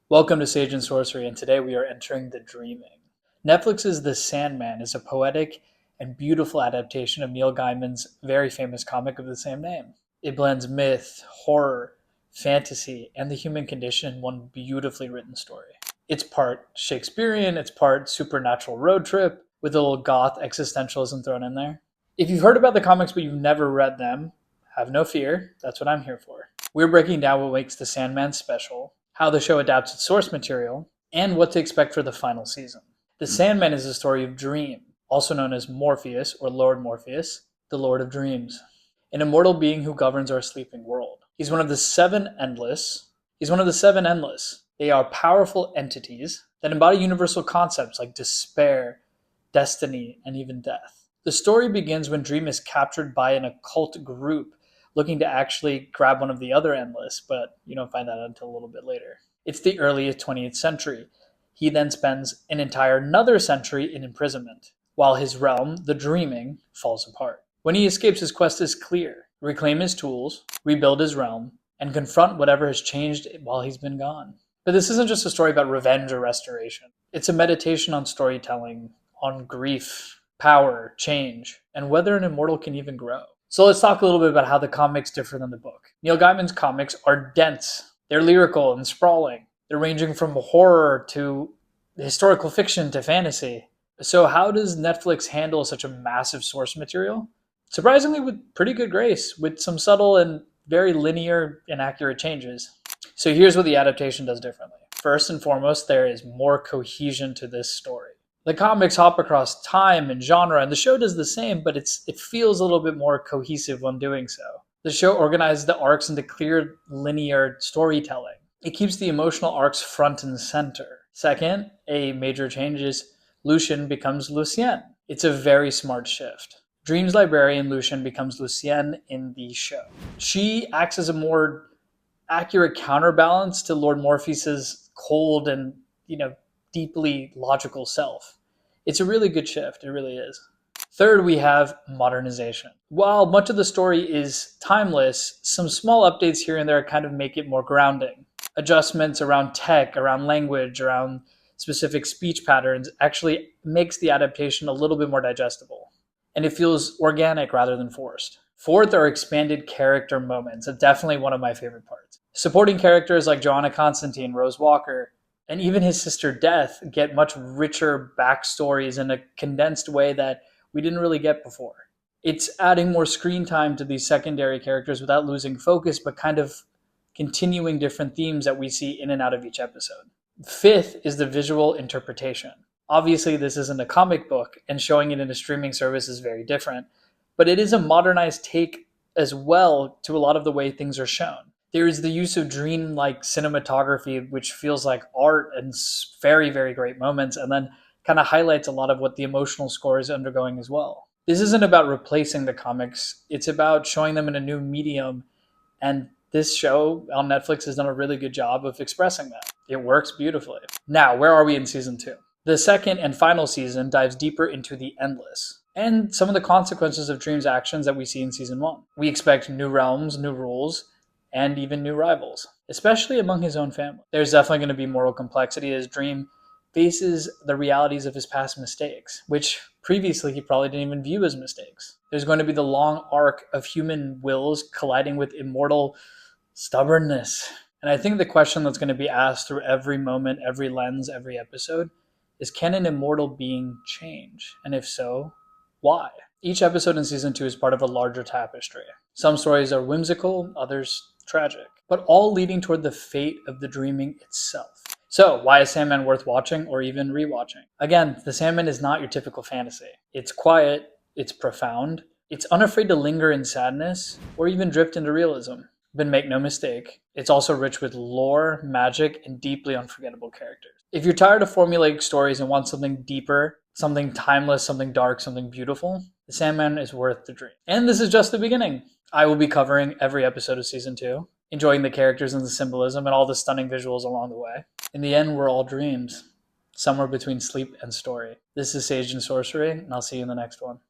Welcome to Sage and Sorcery, and today we are entering the dreaming. Netflix's The Sandman is a poetic and beautiful adaptation of Neil Gaiman's very famous comic of the same name. It blends myth, horror, fantasy, and the human condition in one beautifully written story. It's part Shakespearean, it's part supernatural road trip, with a little goth existentialism thrown in there. If you've heard about the comics but you've never read them, have no fear, that's what I'm here for. We're breaking down what makes The Sandman special, how the show adapts its source material, and what to expect for the final season. The Sandman is the story of Dream, also known as Morpheus or Lord Morpheus, the Lord of Dreams, an immortal being who governs our sleeping world. He's one of the seven endless. They are powerful entities that embody universal concepts like despair, destiny, and even death. The story begins when Dream is captured by an occult group looking to actually grab one of the other endless, but you don't find that out until a little bit later. It's the earliest 20th century. He then spends an entire another century in imprisonment, while his realm, the dreaming, falls apart. When he escapes, his quest is clear: reclaim his tools, rebuild his realm, and confront whatever has changed while he's been gone. But this isn't just a story about revenge or restoration. It's a meditation on storytelling, on grief, power, change, and whether an immortal can even grow. So let's talk a little bit about how the comics differ than the book. Neil Gaiman's comics are dense. They're lyrical and sprawling. They're ranging from horror to historical fiction to fantasy. So how does Netflix handle such a massive source material? Surprisingly, with pretty good grace, with some subtle and very linear and accurate changes. So here's what the adaptation does differently. First and foremost, there is more cohesion to this story. The comics hop across time and genre, and the show does the same, but it feels a little bit more cohesive when doing so. The show organizes the arcs into clear, linear storytelling. It keeps the emotional arcs front and center. Second, a major change is Lucien becomes Lucien. It's a very smart shift. Dream's librarian Lucien becomes Lucienne in the show. She acts as a more accurate counterbalance to Lord Morpheus's cold and, deeply logical self. It's a really good shift, it really is. Third, we have modernization. While much of the story is timeless, some small updates here and there kind of make it more grounding. Adjustments around tech, around language, around specific speech patterns actually makes the adaptation a little bit more digestible. And it feels organic rather than forced. Fourth are expanded character moments. It's definitely one of my favorite parts. Supporting characters like Joanna Constantine, Rose Walker, and even his sister Death get much richer backstories in a condensed way that we didn't really get before. It's adding more screen time to these secondary characters without losing focus, but kind of continuing different themes that we see in and out of each episode. Fifth is the visual interpretation. Obviously, this isn't a comic book, and showing it in a streaming service is very different, but it is a modernized take as well to a lot of the way things are shown. There is the use of dream-like cinematography, which feels like art and very, very great moments, and then kind of highlights a lot of what the emotional score is undergoing as well. This isn't about replacing the comics, it's about showing them in a new medium, and this show on Netflix has done a really good job of expressing that. It works beautifully. Now, where are we in season 2? The second and final season dives deeper into the endless and some of the consequences of Dream's actions that we see in season 1. We expect new realms, new rules, and even new rivals, especially among his own family. There's definitely going to be moral complexity as Dream faces the realities of his past mistakes, which previously he probably didn't even view as mistakes. There's going to be the long arc of human wills colliding with immortal stubbornness. And I think the question that's going to be asked through every moment, every lens, every episode is, can an immortal being change? And if so, why? Each episode in season 2 is part of a larger tapestry. Some stories are whimsical, others tragic, but all leading toward the fate of the dreaming itself. So, why is Sandman worth watching or even rewatching? Again, The Sandman is not your typical fantasy. It's quiet, it's profound, it's unafraid to linger in sadness or even drift into realism. But make no mistake, it's also rich with lore, magic, and deeply unforgettable characters. If you're tired of formulaic stories and want something deeper, something timeless, something dark, something beautiful, The Sandman is worth the dream. And this is just the beginning. I will be covering every episode of season 2, enjoying the characters and the symbolism and all the stunning visuals along the way. In the end, we're all dreams, somewhere between sleep and story. This is Sage and Sorcery, and I'll see you in the next one.